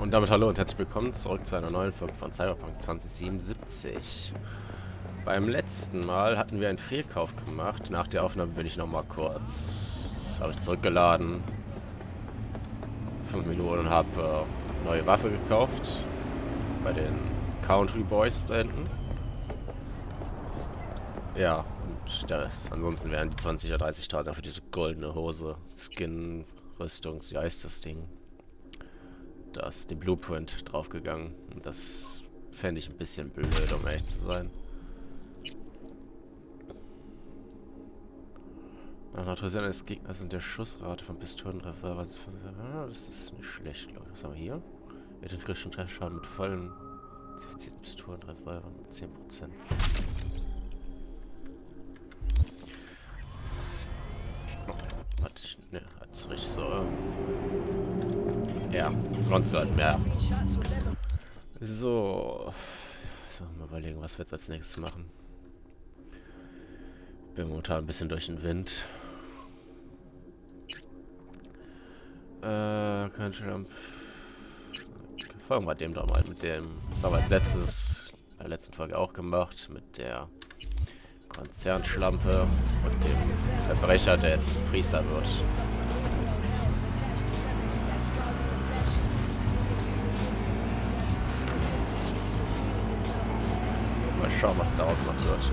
Und damit hallo und herzlich willkommen zurück zu einer neuen Folge von Cyberpunk 2077. Beim letzten Mal hatten wir einen Fehlkauf gemacht. Nach der Aufnahme bin ich nochmal kurz. Habe ich zurückgeladen. 5 Minuten und habe neue Waffe gekauft. Bei den Country Boys da hinten. Ja, und das, ansonsten wären die 20 oder 30.000 für diese goldene Hose, Skin, Rüstung, wie heißt das Ding? Da ist die Blueprint draufgegangen. Und das fände ich ein bisschen blöd, um ehrlich zu sein. Nach Neutralisierung des Gegners und der Schussrate von Pistolentreffer. Das ist nicht schlecht, glaube ich. Was haben wir hier? Mit den kritischen Treffschaden mit vollen Pistolentreffer mit 10%. Ne, hat's richtig so. Ja, sonst halt mehr. So. Mal überlegen, was wir jetzt als nächstes machen. Bin momentan ein bisschen durch den Wind. Kein Schirm. Fangen wir dem doch mal mit dem. Das haben wir als letztes bei der letzten Folge auch gemacht. Mit der Konzernschlampe und dem Verbrecher, der jetzt Priester wird. Mal schauen, was daraus noch wird.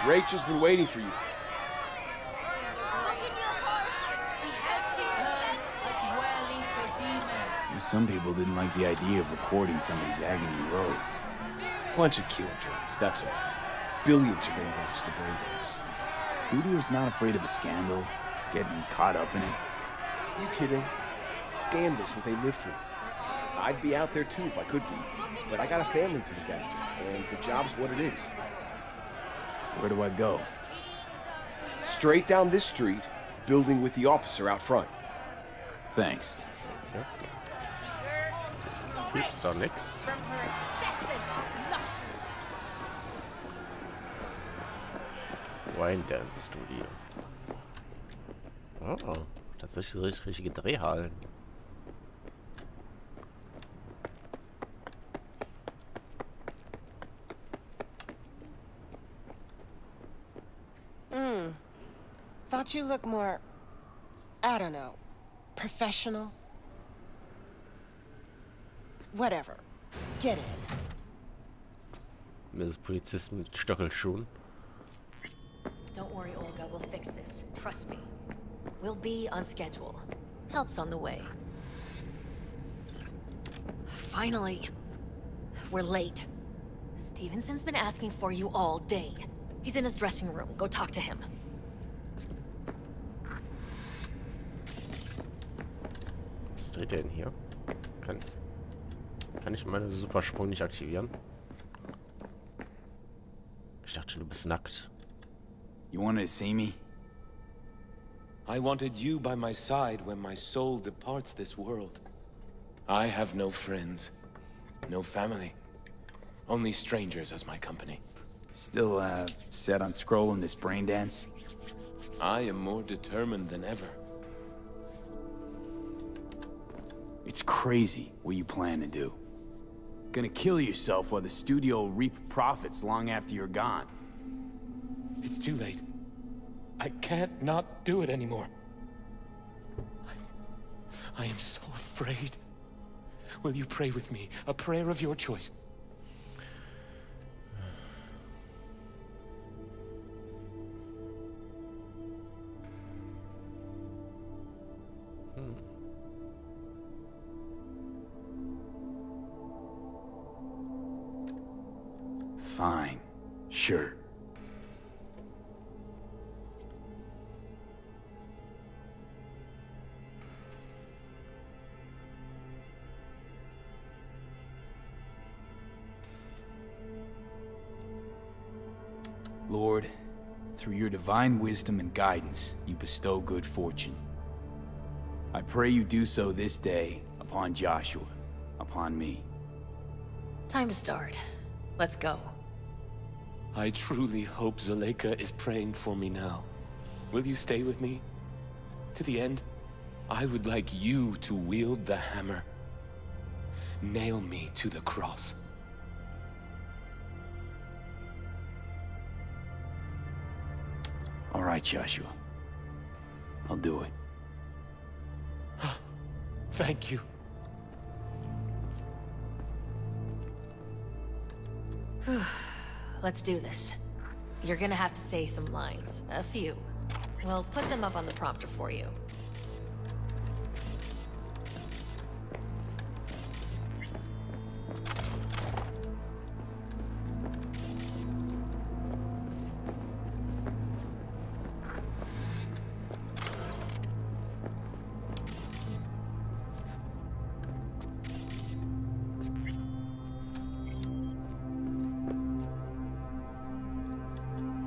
Rachel's been waiting for you. Some people didn't like the idea of recording somebody's agony road. Bunch of killjoys, that's all. Billions are gonna watch the brain dance. Studio's not afraid of a scandal, getting caught up in it. You kidding? Scandal's what they live for. I'd be out there too if I could be, but I got a family to look after, and the job's what it is. Where do I go? Straight down this street, building with the officer out front. Thanks. Gibt's da nix? Wine Dance Studio. Oh, tatsächlich richtige Drehhallen. Thought you looked more, I don't know, professional? Whatever. Get in. Mrs. Polizist mit Stöckelschuhen. Don't worry, Olga. We'll fix this. Trust me. We'll be on schedule. Help's on the way. Finally. We're late. Stevenson's been asking for you all day. He's in his dressing room. Go talk to him. Was dreht der denn hier? Kann ich meine Supersprung nicht aktivieren? Ich dachte schon, du bist nackt. You wanted to see me? I wanted you by my side when my soul departs this world. I have no friends, no family, only strangers as my company. Still, set on scrolling this brain dance? I am more determined than ever. It's crazy what you plan to do. Gonna kill yourself while the studio will reap profits long after you're gone. It's too late. I can't not do it anymore. I am so afraid. Will you pray with me? A prayer of your choice. Fine. Sure. Lord, through your divine wisdom and guidance, you bestow good fortune. I pray you do so this day upon Joshua, upon me. Time to start. Let's go. I truly hope Zuleika is praying for me now. Will you stay with me? To the end? I would like you to wield the hammer. Nail me to the cross. All right, Joshua. I'll do it. Thank you. Let's do this. You're gonna have to say some lines. A few. We'll put them up on the prompter for you.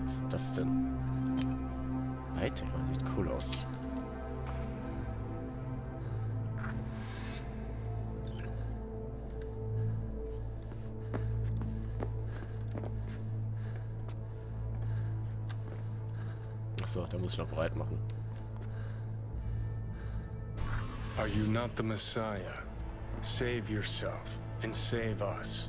Was ist das denn? Hightech, sieht cool aus. Achso, da muss ich noch bereit machen. Are you not the Messiah? Save yourself and save us.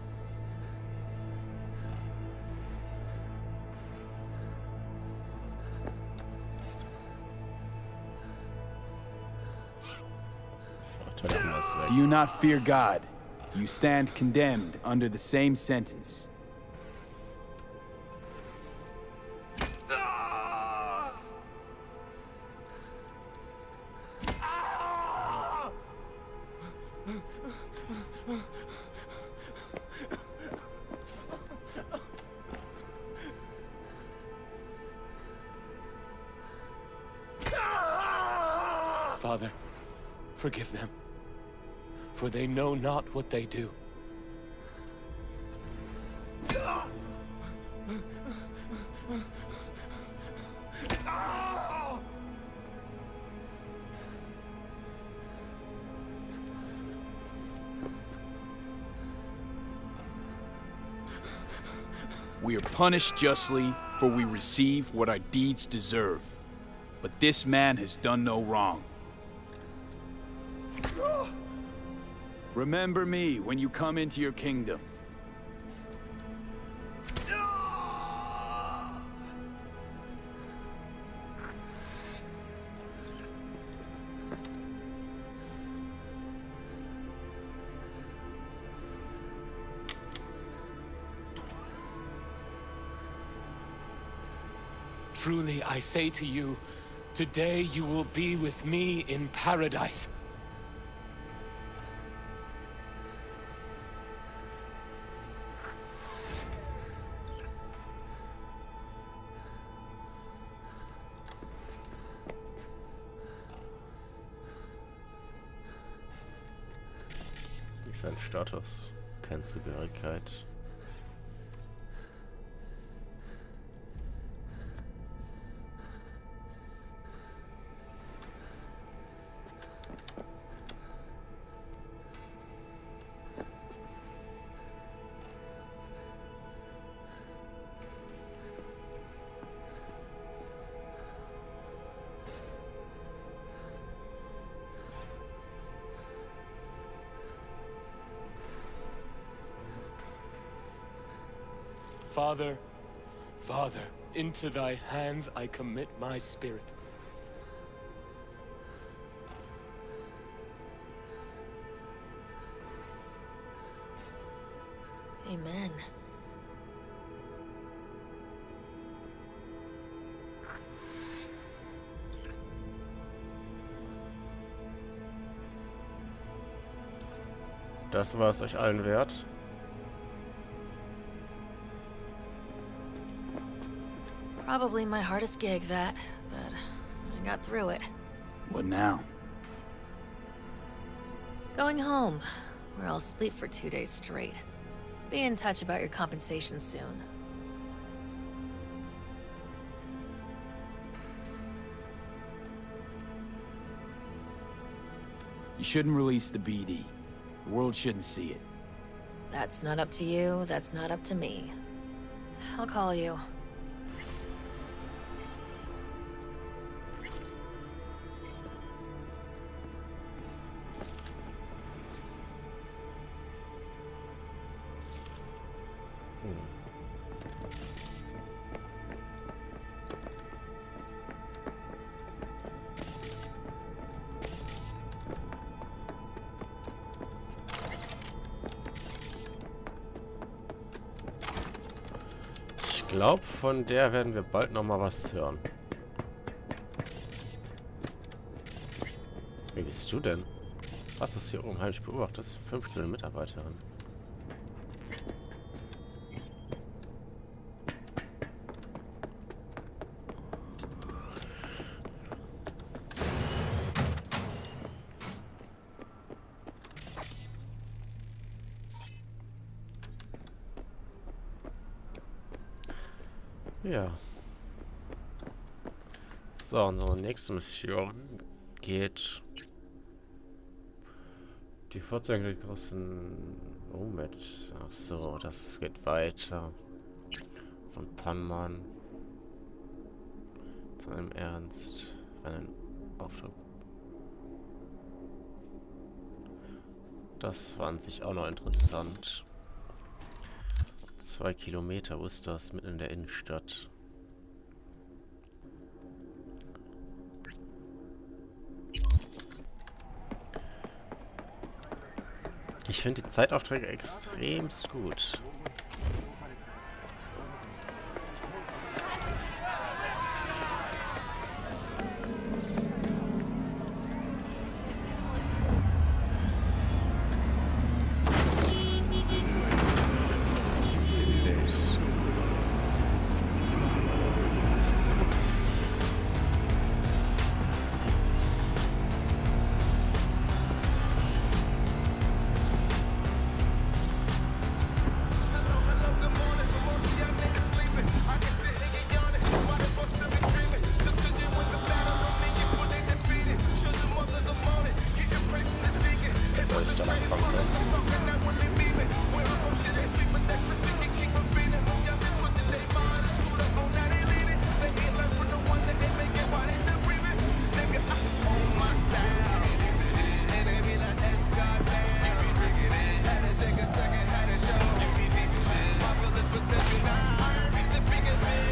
Do you not fear God? You stand condemned under the same sentence. Father, forgive them, for they know not what they do. We are punished justly, for we receive what our deeds deserve. But this man has done no wrong. Remember me when you come into your kingdom. Truly, I say to you, today you will be with me in paradise. Nicht sein Status, keine Zugehörigkeit. Father, Father, into thy hands I commit my spirit. Amen. Das war es euch allen wert. Probably my hardest gig, that, but I got through it. What now? Going home, where I'll sleep for 2 days straight. Be in touch about your compensation soon. You shouldn't release the BD. The world shouldn't see it. That's not up to you, that's not up to me. I'll call you. Ich glaube, von der werden wir bald noch mal was hören. Wie bist du denn? Was ist hier oben? Habe ich beobachtet? 5 Stunden Mitarbeiterin. Ja. So, unsere nächste Mission geht die Vorzeigegriffen. Oh, mit. Ach so, das geht weiter. Von Panman zu einem Ernst. Einen Auftrag. Das fand ich auch noch interessant. 2 Kilometer, wo ist das? Mitten in der Innenstadt. Ich finde die Zeitaufträge extremst gut.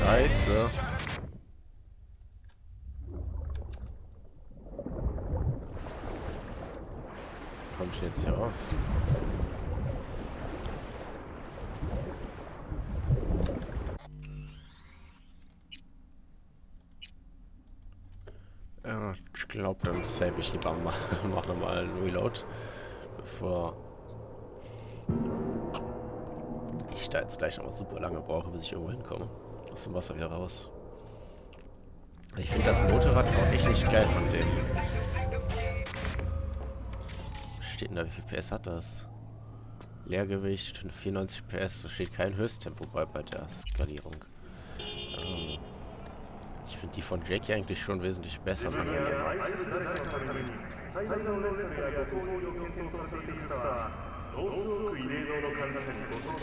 Scheiße. Kommt ich jetzt hier raus? Ja, ich glaube, dann save ich lieber mal, mach nochmal einen Reload, bevor ich da jetzt gleich noch super lange brauche, bis ich irgendwo hinkomme. Aus dem Wasser wieder raus. Ich finde das Motorrad auch echt nicht geil von dem. Was steht denn da? Wie viel PS hat das? Leergewicht 94 PS. Da steht kein Höchsttempo bei der Skalierung. Ich finde die von Jackie eigentlich schon wesentlich besser.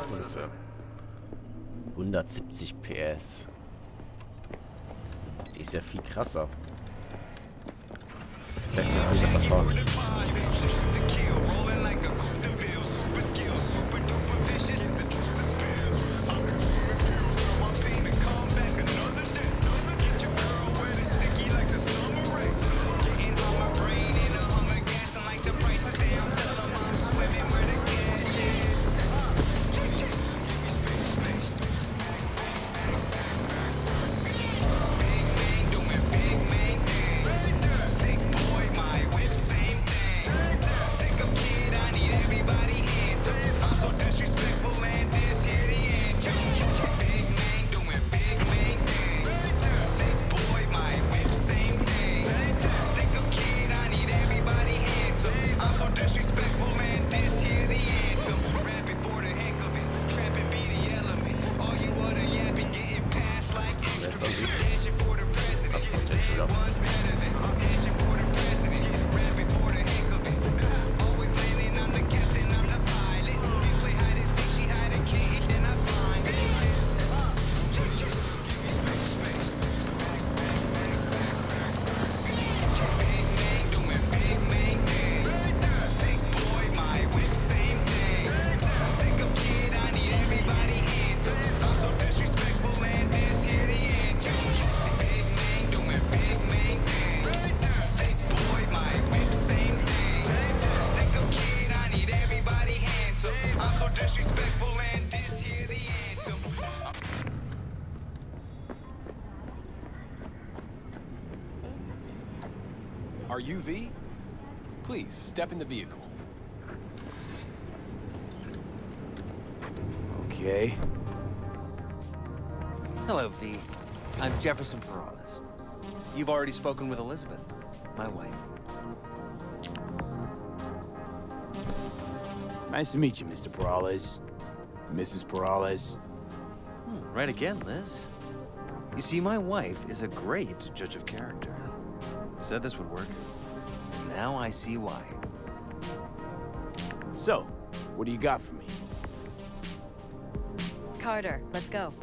Größe. 170 PS. Die ist ja viel krasser. Jetzt will ich das erfahren. Are you V? Please, step in the vehicle. Okay. Hello, V. I'm Jefferson Perales. You've already spoken with Elizabeth, my wife. Nice to meet you, Mr. Perales. Mrs. Perales. Right again, Liz. You see, my wife is a great judge of character. Said this would work. Now I see why. So, what do you got for me? Carter, let's go.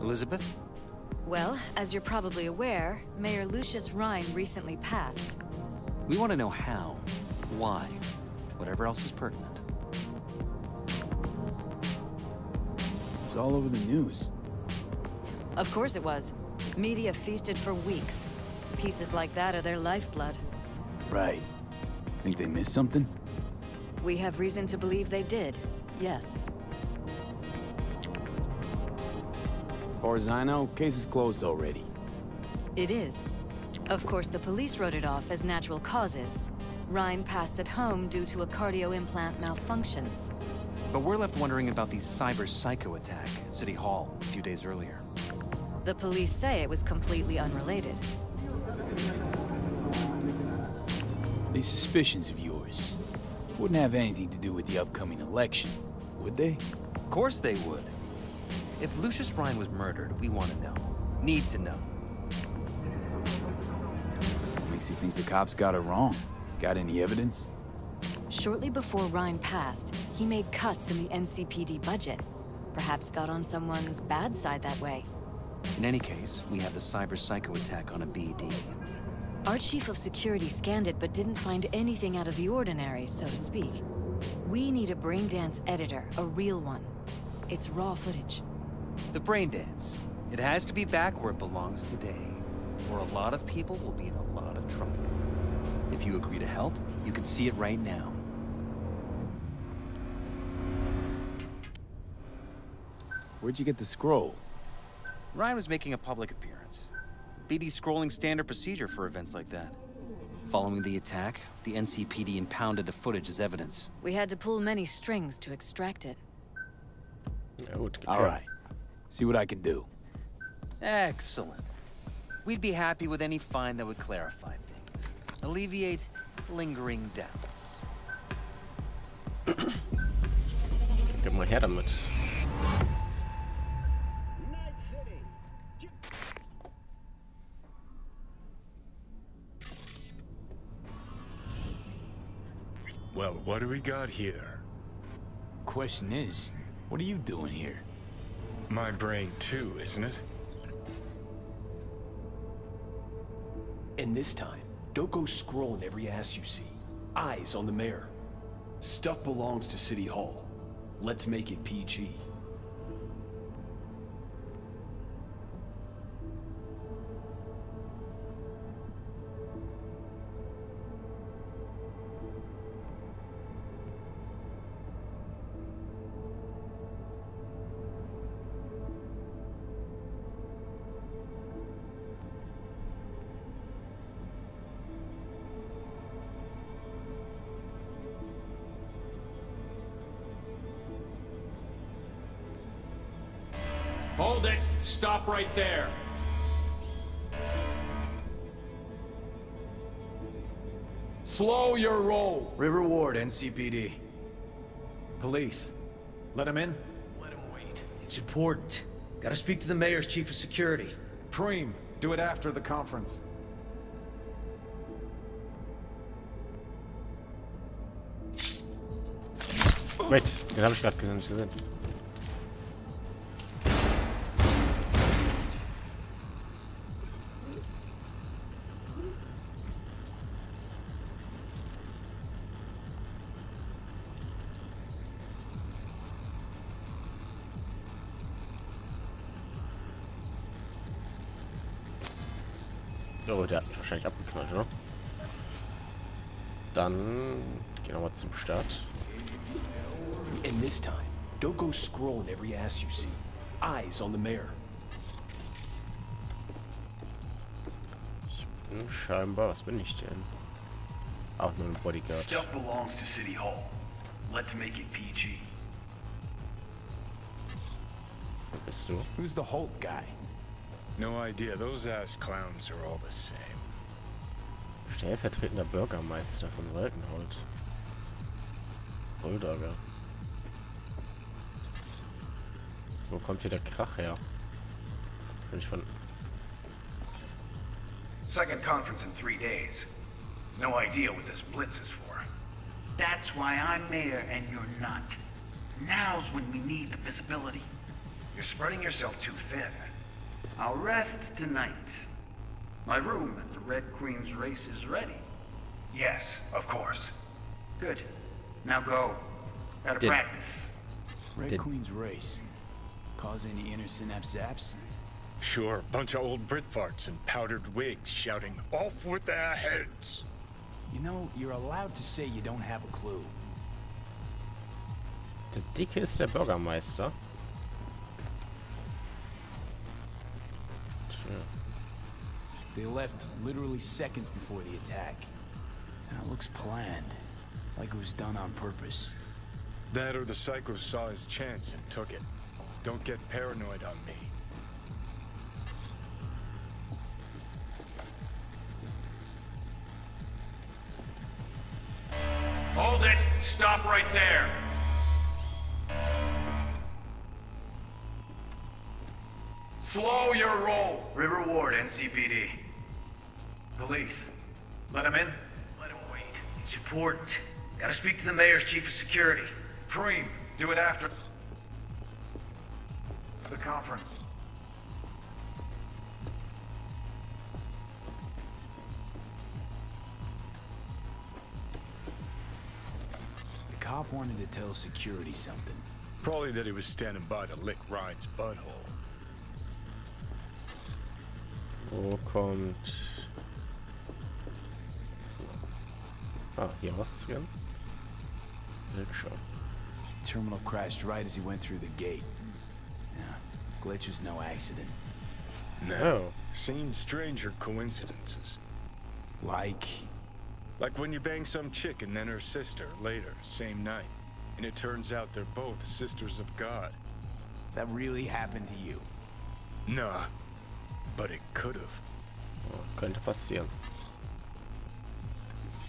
Elizabeth? Well, as you're probably aware, Mayor Lucius Rhine recently passed. We want to know how, why, whatever else is pertinent. It's all over the news. Of course it was. Media feasted for weeks. Pieces like that are their lifeblood. Right. Think they missed something? We have reason to believe they did, yes. As far as I know, case is closed already. It is. Of course, the police wrote it off as natural causes. Rhine passed at home due to a cardio implant malfunction. But we're left wondering about the cyber psycho attack at City Hall a few days earlier. The police say it was completely unrelated. These suspicions of yours wouldn't have anything to do with the upcoming election, would they? Of course they would. If Lucius Rhine was murdered, we want to know. Need to know. Makes you think the cops got it wrong. Got any evidence? Shortly before Rhine passed, he made cuts in the NCPD budget. Perhaps got on someone's bad side that way. In any case, we have the cyber psycho attack on a BD. Our chief of security scanned it but didn't find anything out of the ordinary, so to speak. We need a braindance editor, a real one. It's raw footage. The brain dance. It has to be back where it belongs today, or a lot of people will be in a lot of trouble. If you agree to help, you can see it right now. Where'd you get the scroll? Ryan was making a public appearance. BD scrolling standard procedure for events like that. Following the attack, the NCPD impounded the footage as evidence. We had to pull many strings to extract it. All right. See what I can do. Excellent. We'd be happy with any find that would clarify things. Alleviate lingering doubts. Gib mal her damit. Well, what do we got here? Question is, what are you doing here? My brain too, isn't it? And this time, don't go scrolling every ass you see. Eyes on the mayor. Stuff belongs to City Hall. Let's make it PG. Hold it! Stop right there! Slow your roll! River Ward, NCPD. Police. Let him in? Let him wait. It's important. Gotta speak to the mayor's chief of security. Preem, do it after the conference. Wait, den habe ich gerade nicht gesehen. Oh, der hat mich wahrscheinlich abgeknallt, oder? Dann gehen wir mal zum Start. And this time, don't go scrolling every ass you see. Eyes on the mayor. Scheinbar, was bin ich denn? Auch nur ein Bodyguard. Stuff belongs to City Hall. Let's make it PG. Wer bist du? Who's the Holt guy? No idea. Those ass clowns are all the same. Stellvertretender Bürgermeister von Walkenhold. Bulldogger. Wo kommt hier der Krach her? Bin ich von... Second conference in 3 days. No idea what this blitz is for. That's why I'm mayor and you're not. Now's when we need the visibility. You're spreading yourself too thin. I'll rest tonight. My room at the Red Queen's race is ready. Yes, of course. Good. Now go. Gotta practice. Red Queen's race. Cause any innocent upsets? Sure, bunch of old Brit farts in powdered wigs shouting, "Off with their heads!" You know, you're allowed to say you don't have a clue. Der Dicke ist der Bürgermeister. Tja. They left literally seconds before the attack. That looks planned. Like it was done on purpose. That or the psycho saw his chance and took it. Don't get paranoid on me. Hold it! Stop right there! Slow your roll! River Ward, NCPD. Police. Let him in? Let him wait. It's important. Gotta speak to the mayor's chief of security. Preem, do it after the conference. The cop wanted to tell security something. Probably that he was standing by to lick Ryan's butthole. Wo kommt... Ah, hier rausgehen? Bildschirm. Terminal crashed right as he went through the gate. Yeah, glitch was no accident. No. Seen stranger coincidences. Like when you bang some chick and then her sister later, same night. And it turns out they're both sisters of God. That really happened to you? Nah. But it could've. Oh, könnte passieren.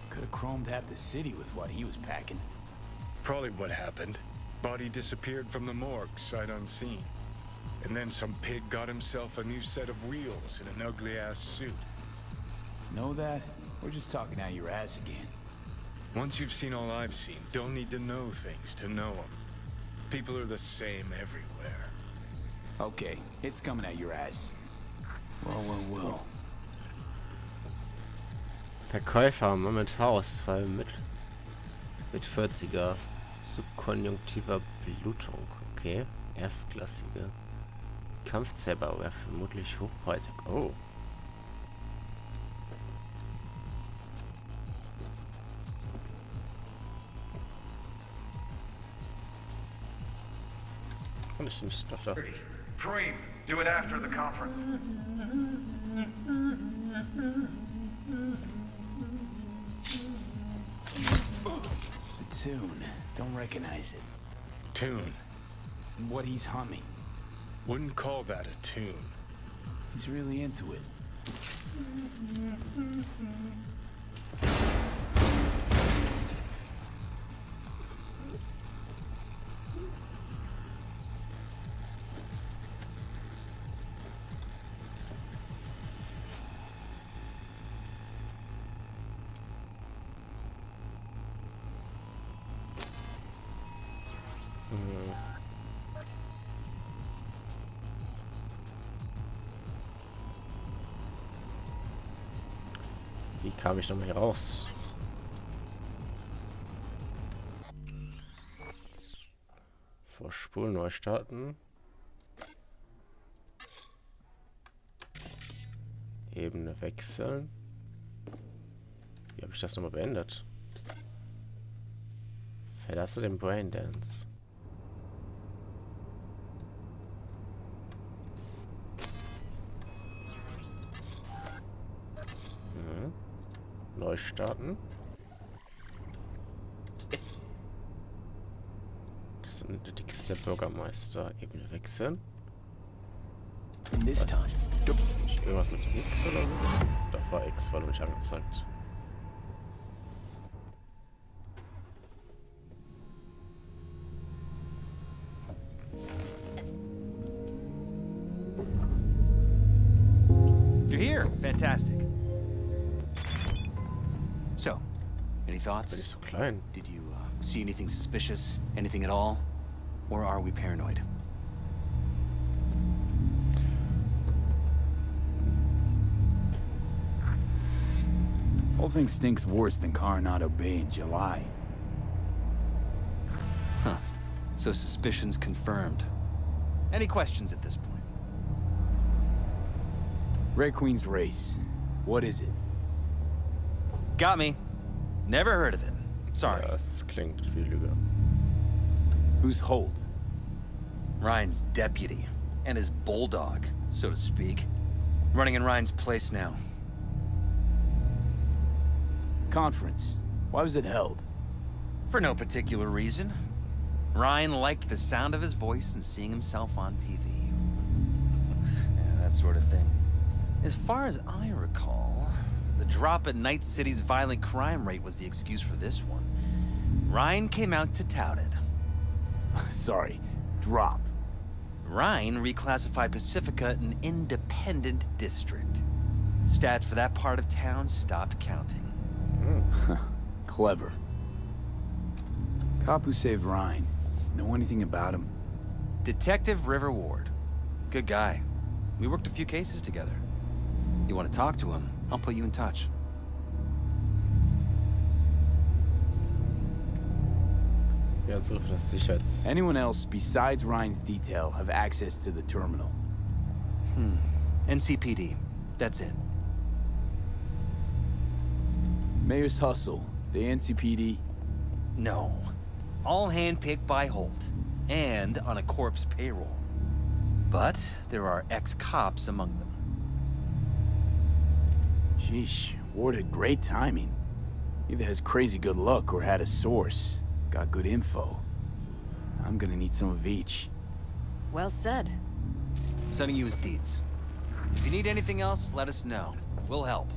Could have chromed half the city with what he was packing. Probably what happened. Body disappeared from the morgue, sight unseen. And then some pig got himself a new set of wheels and an ugly-ass suit. Know that? We're just talking out your ass again. Once you've seen all I've seen, don't need to know things to know them. People are the same everywhere. Okay, it's coming out your ass. Well. Verkäufer, Moment Haarausfall mit 40er subkonjunktiver Blutung. Okay, erstklassige Kampfzauberware, vermutlich hochpreisig. Oh. Kann ich nicht da. Preem, do it after the conference. The tune. Don't recognize it. Tune. What he's humming. Wouldn't call that a tune. He's really into it. Wie kam ich nochmal hier raus? Vor Spulen neu starten. Ebene wechseln. Wie habe ich das nochmal beendet? Verlasse den Braindance. neu starten. Das ist der Bürgermeister. Ebene wechseln. Irgendwas mit X oder so? Da war X, war noch nicht angezeigt. You're here. Fantastic. So, any thoughts? Bin ich so klein? Did you see anything suspicious? Anything at all? Or are we paranoid? Whole thing stinks worse than Coronado Bay in July. Huh. So suspicions confirmed. Any questions at this point? Red Queen's race. What is it? Got me. Never heard of it. Sorry. Ja, das klingt wie Lüge. Who's Holt? Ryan's deputy. And his bulldog, so to speak. Running in Ryan's place now. Conference. Why was it held? For no particular reason. Ryan liked the sound of his voice and seeing himself on TV. Yeah, that sort of thing. As far as I recall, the drop at Night City's violent crime rate was the excuse for this one. Ryan came out to tout it. Sorry, drop. Ryan reclassified Pacifica an independent district. Stats for that part of town stopped counting. Clever. Cop who saved Ryan. Know anything about him? Detective River Ward. Good guy. We worked a few cases together. You want to talk to him, I'll put you in touch. Anyone else besides Ryan's detail have access to the terminal? NCPD. That's it. Mayor's hustle. The NCPD? No. All handpicked by Holt. And on a corpse payroll. But there are ex-cops among them. Sheesh, Ward had great timing. Either has crazy good luck or had a source. Got good info. I'm gonna need some of each. Well said. Sending you his deeds. If you need anything else, let us know. We'll help.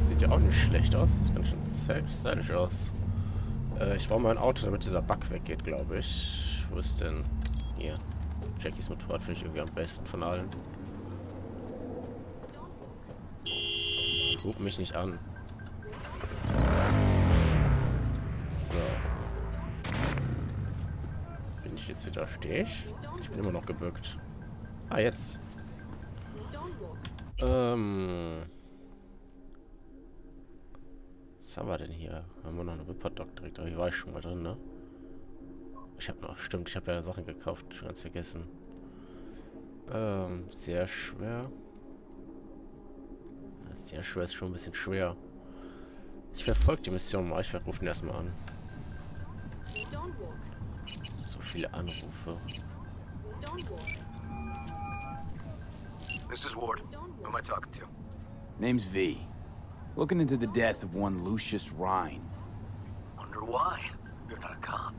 Sieht ja auch nicht schlecht aus. Sieht ganz schön stylisch aus. Ich brauche mal ein Auto, damit dieser Bug weggeht, glaube ich. Wo ist denn? Hier. Jackies Motorrad finde ich irgendwie am besten von allen. Guck mich nicht an. So. Bin ich jetzt wieder? Stehe ich? Ich bin immer noch gebückt. Ah, jetzt. Was haben wir denn hier? Haben wir noch einen Ripper-Dock direkt? Aber hier war ich schon mal drin, ne? Ich habe noch... Stimmt, ich habe ja Sachen gekauft. Schon ganz vergessen. Sehr schwer. Sehr schwer ist schon ein bisschen schwer. Ich verfolge die Mission mal. Ich rufe ihn erstmal an. So viele Anrufe. This is Ward. Who am I talking to? Name's V. Looking into the death of one Lucius Rhine. Wonder why? You're not a cop.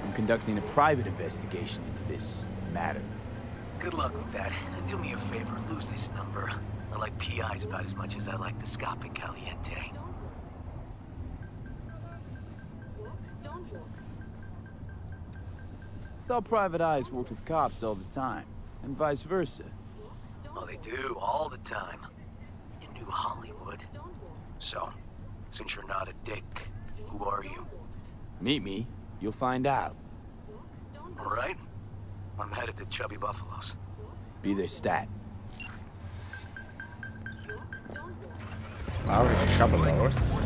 I'm conducting a private investigation into this matter. Good luck with that. And do me a favor, lose this number. I like PIs about as much as I like the Scope Caliente. Thought private eyes work with cops all the time, and vice versa. Oh, they do, all the time. In New Hollywood. So, since you're not a dick, who are you? Meet me, you'll find out. All right. I'm headed to Chubby Buffaloes. Be their stat. Wow, ich schaue aus.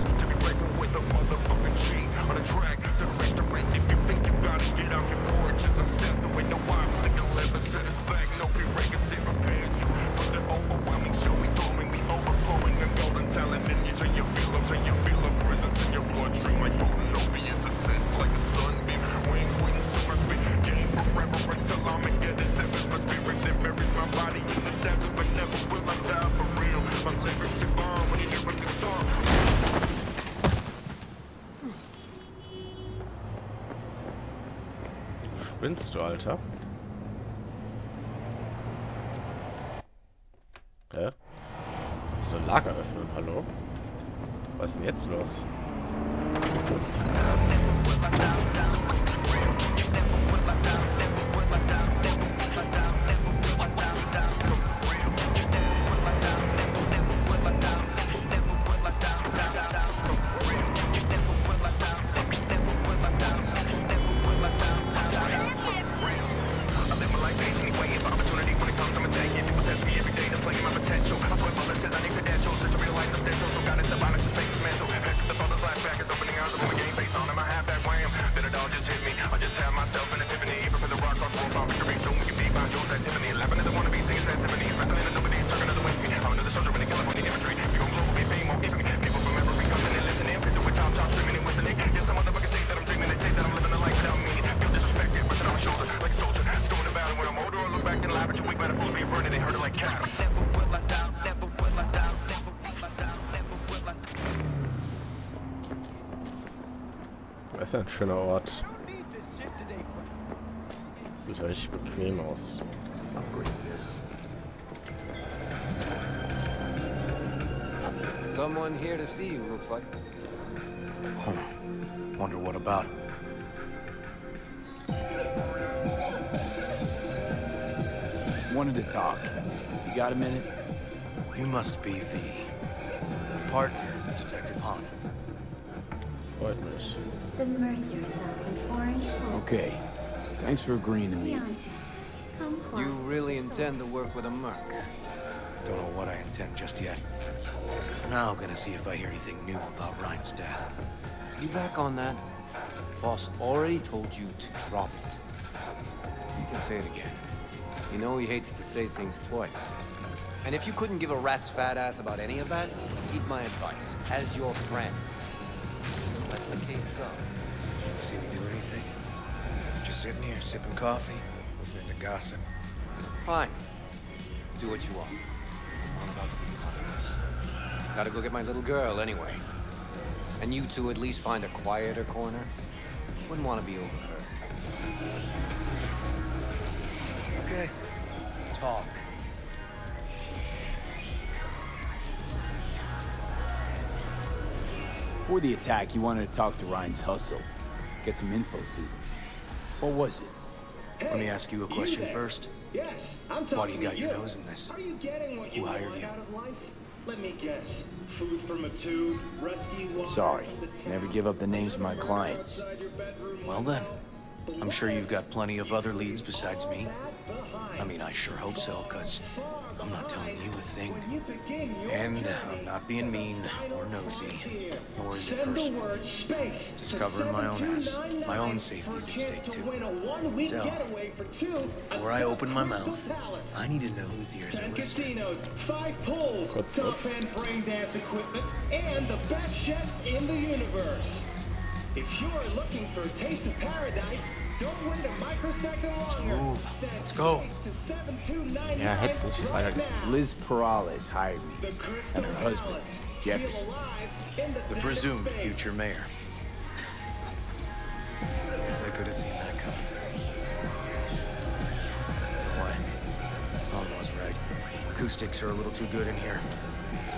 Spinnst du, Alter? Hä? So ein Lager öffnen, hallo? Was ist denn jetzt los? Das ist ein schöner Ort. Sieht richtig bequem aus. Someone here to see you, looks like. Wonder what about? Wanted to talk. You got a minute? You must be the partner, Detective Hahn. Freut mich. Submerge yourself in orange. Okay. Thanks for agreeing to meet. You really intend to work with a merc? Don't know what I intend just yet. For now, I'm gonna see if I hear anything new about Ryan's death. You back on that? Boss already told you to drop it. You can say it again. You know he hates to say things twice. And if you couldn't give a rat's fat ass about any of that, heed my advice. As your friend. Let the case go. See me do anything? Just sitting here, sipping coffee, listening to gossip. Fine. Do what you want. I'm about to be honest. Gotta go get my little girl anyway. And you two at least find a quieter corner. Wouldn't want to be overheard. Okay. Talk. Before the attack, you wanted to talk to Ryan's hustle. Get some info to them. What was it? Let me ask you a question first. Yes, I'm Why do talking you got to your nose in this? Are you getting what Who you hired want you? out of life? Let me guess. Food from a tube, rusty water. Sorry. Never give up the names of my clients. Well then, I'm sure you've got plenty of other leads besides me. I mean, I sure hope so, because I'm not telling you a thing. And I'm not being mean or nosy, nor is it personal. Just covering my own ass. My own safety's at stake, too. So, before I open my mouth, I need to know whose ears are listening. 5 pulls, top-end brain dance equipment, and the best chef in the universe. If you are looking for a taste of paradise, don't wait a microsecond longer. Move. Let's go. Ja, hätt's nicht weiter. Liz Perales hired me, and her husband, Jefferson. The presumed future mayor. Guess I could have seen that coming. You know what? Mom was right. Acoustics are a little too good in here.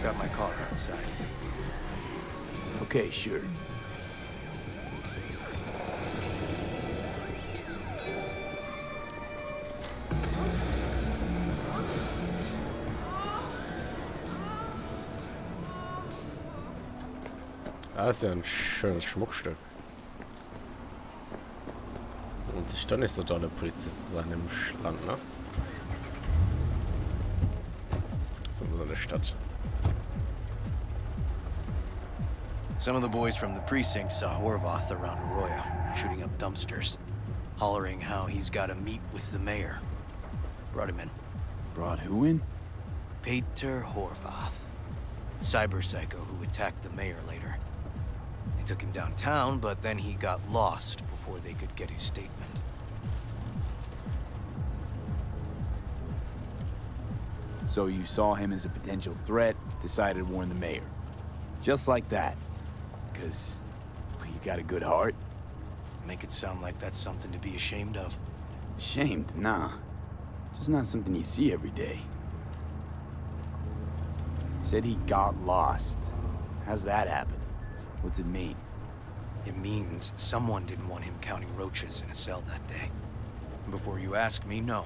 Got my car outside. Okay, sure. Das ist ja ein schönes Schmuckstück. Und sich doch nicht so dolle Polizisten sein im Land, ne? So eine Stadt. Some of the boys from the precinct saw Horvath around Arroyo, shooting up dumpsters, hollering how he's got to meet with the mayor. Brought him in. Brought who in? Peter Horvath. Cyber psycho who attacked the mayor later. They took him downtown, but then he got lost before they could get his statement. So you saw him as a potential threat, decided to warn the mayor. Just like that. 'Cause you got a good heart? Make it sound like that's something to be ashamed of. Ashamed? Nah. Just not something you see every day. Said he got lost. How's that happen? What's it mean? It means someone didn't want him counting roaches in a cell that day. And before you ask me, no.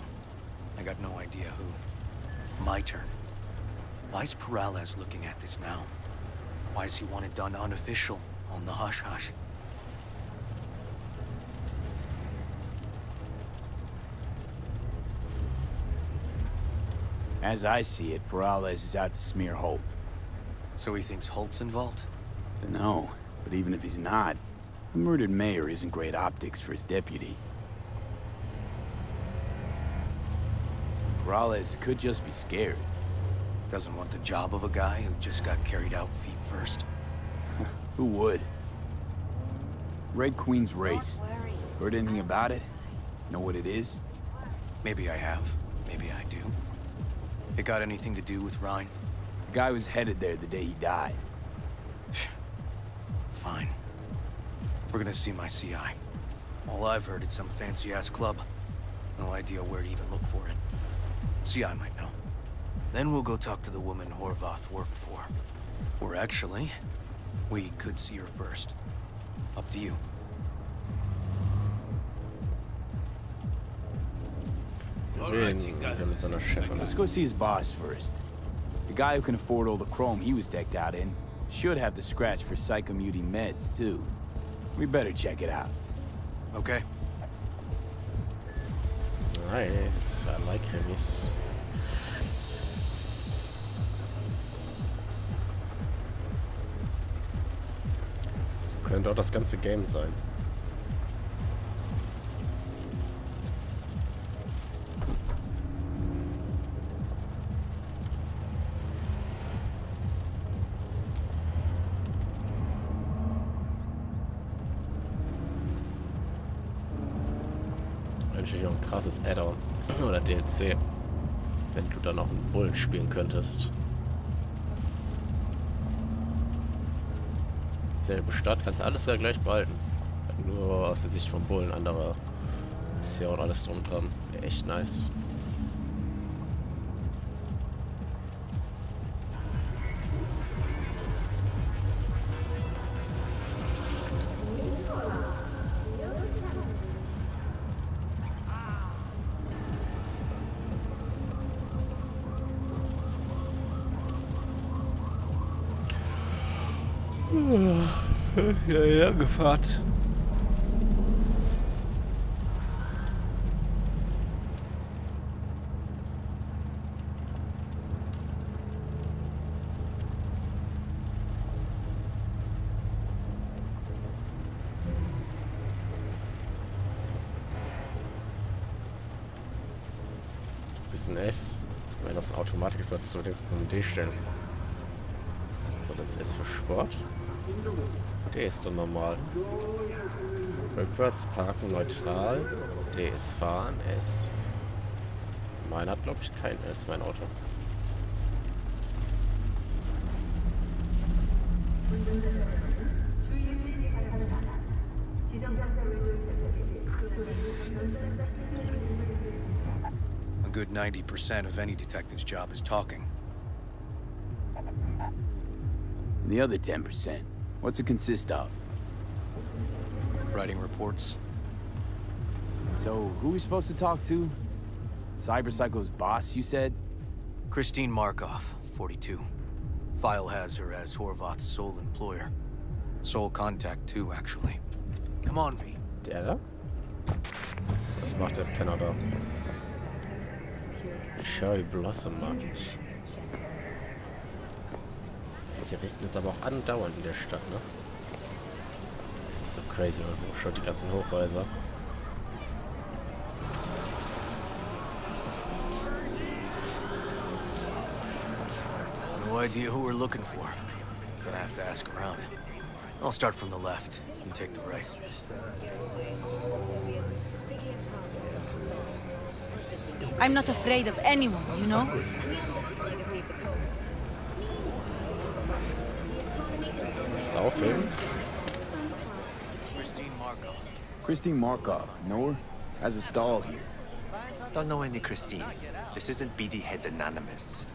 I got no idea who. My turn. Why's Peralez looking at this now? Why does he want it done unofficial, on the hush-hush? As I see it, Peralez is out to smear Holt. So he thinks Holt's involved? Dunno, but even if he's not, a murdered mayor isn't great optics for his deputy. Peralez could just be scared. Doesn't want the job of a guy who just got carried out feet first. Who would? Red Queen's race. Heard anything about it? Know what it is? Maybe I have. Maybe I do. It got anything to do with Ryan? The guy was headed there the day he died. Fine. We're gonna see my CI. All I've heard is some fancy-ass club. No idea where to even look for it. CI might know. Then we'll go talk to the woman Horvath worked for. Or actually, we could see her first. Up to you. Let's go see his boss first. The guy who can afford all the chrome he was decked out in should have the scratch for psychomuting meds, too. We better check it out. Okay. Nice. I like Hemis. So könnte auch das ganze Game sein. Natürlich auch ein krasses Add-on oder DLC, wenn du dann auch einen Bullen spielen könntest. Selbe Stadt, kannst alles ja gleich behalten. Nur aus der Sicht vom Bullen, andere Mission und alles drum dran. Wäre echt nice. Ja, Gefahrt. Ist ein S. Wenn das eine Automatik ist, solltest du jetzt ein D stellen. Oder das S für Sport? D ist doch normal. Rückwärts parken neutral. D ist fahren. S. Meiner hat, glaube ich, kein S, mein Auto. A good 90% of any detective's job is talking. And the other 10%, what's it consist of? Writing reports. So, who are we supposed to talk to? Cyberpsycho's boss, you said? Christine Markov, 42. File has her as Horvath's sole employer. Sole contact, too, actually. Come on, V. Der da? Was macht der Penner da? Cherry Blossom mag ich. Es regnet jetzt aber auch andauernd in der Stadt, ne? ist so crazy, man schaut die ganzen Hochhäuser. No idea who we're looking for. Gonna have to ask around. I'll start from the left and take the right. I'm not afraid of anyone, you know? Saufen? Christine Markov. Know her? Has a stall here. Don't know any Christine. This isn't BD Heads Anonymous.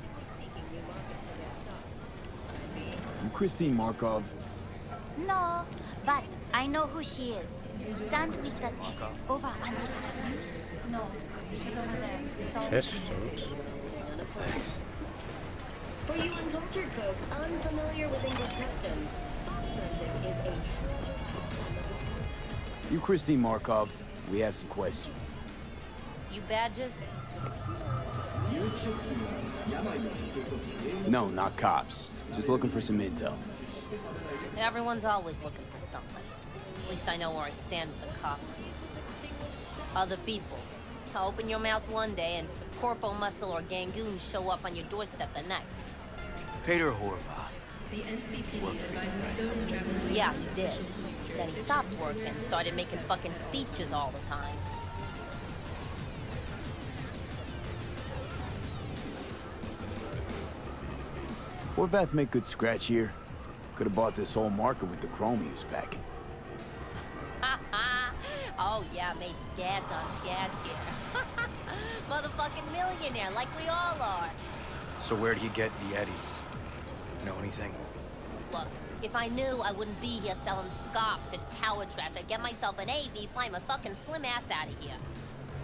You Christine Markov? No, but I know who she is. Stand with the over on the present. No, she's over there. Thanks. For you uncultured folks unfamiliar with English customs, sponsorship is a... You Christine Markov? We have some questions. You badges? No, not cops. Just looking for some intel. Everyone's always looking for something. At least I know where I stand with the cops. Other people. Open your mouth one day and Corpo Muscle or Gangoon show up on your doorstep the next. Peter Horvath. Worked for you, right? Yeah, he did. Then he stopped work and started making fucking speeches all the time. Horvath make good scratch here. Could have bought this whole market with the chrome he was packing. Oh yeah, made scads on scads here. Motherfucking millionaire, like we all are. So where'd he get the Eddies? Know anything? Look, if I knew, I wouldn't be here selling scop to tower trash. I'd get myself an AV, fly my fucking slim ass out of here.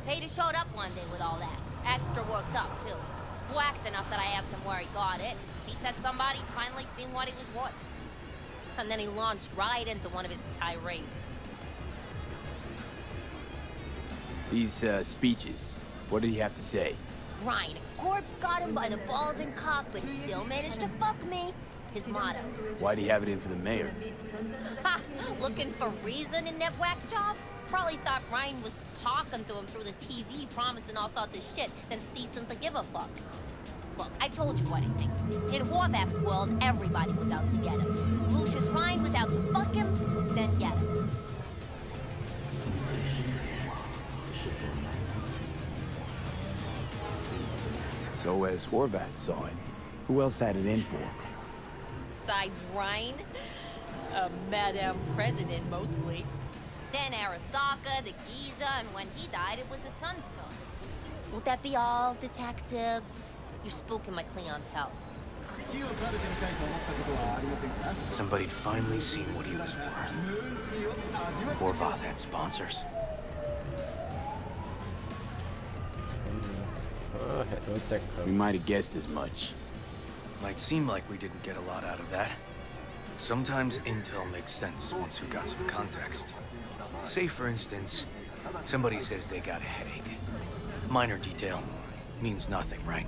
Peter showed up one day with all that. Extra worked up, too. Whacked enough that I asked him where he got it. He said somebody finally seen what he was worth. And then he launched right into one of his tirades. These, speeches, what did he have to say? Ryan, Corpse got him by the balls and cock, but he still managed to fuck me. His motto. Why'd he have it in for the mayor? Ha! Looking for reason in that whack job? Probably thought Ryan was talking to him through the TV, promising all sorts of shit, then ceasing to give a fuck. Look, I told you what I think. In Horvath's world, everybody was out to get him. Lucius Ryan was out to fuck him, then get him. So as Horvath saw it, who else had it in for him? Besides Ryan? Madame President, mostly. Then Arasaka, the Giza, and when he died, it was his son's turn. Won't that be all, detectives? You're spooking my clientele. Somebody'd finally seen what he was worth. Horvath had sponsors. We might have guessed as much. Might seem like we didn't get a lot out of that. Sometimes intel makes sense once you've got some context. Say, for instance, somebody says they got a headache. Minor detail. Means nothing, right?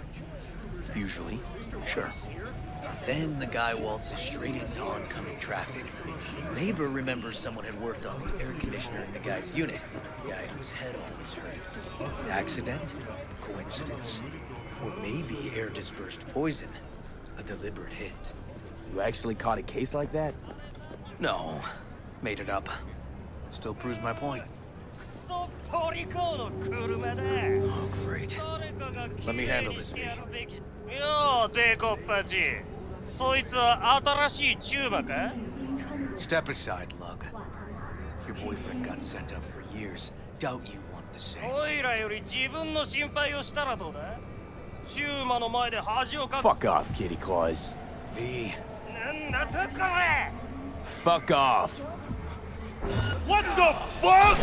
Usually, sure. But then the guy waltzes straight into oncoming traffic. A neighbor remembers someone had worked on the air conditioner in the guy's unit. Guy whose head always hurt. Accident? Coincidence? Or maybe air-dispersed poison. A deliberate hit. You actually caught a case like that? No. Made it up. Still proves my point. Oh, great. Let me handle this, V. Step aside, lug. Your boyfriend got sent up for years. Doubt you want the same. Fuck off, Kitty Claus. V. Fuck off. What the fuck?!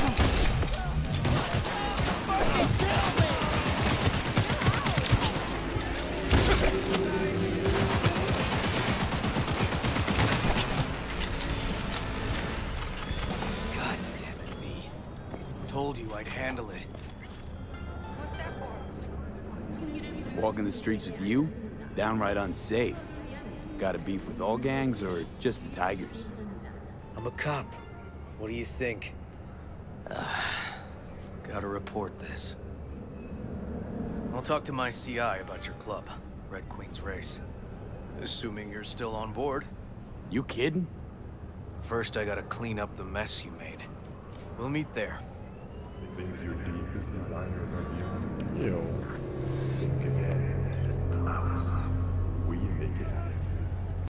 God damn it, V. Told you I'd handle it. Walking the streets with you? Downright unsafe. Got a beef with all gangs or just the Tigers? I'm a cop. What do you think? Gotta report this. I'll talk to my CI about your club, Red Queen's Race. Assuming you're still on board. You kidding? First, I gotta clean up the mess you made. We'll meet there. Yo.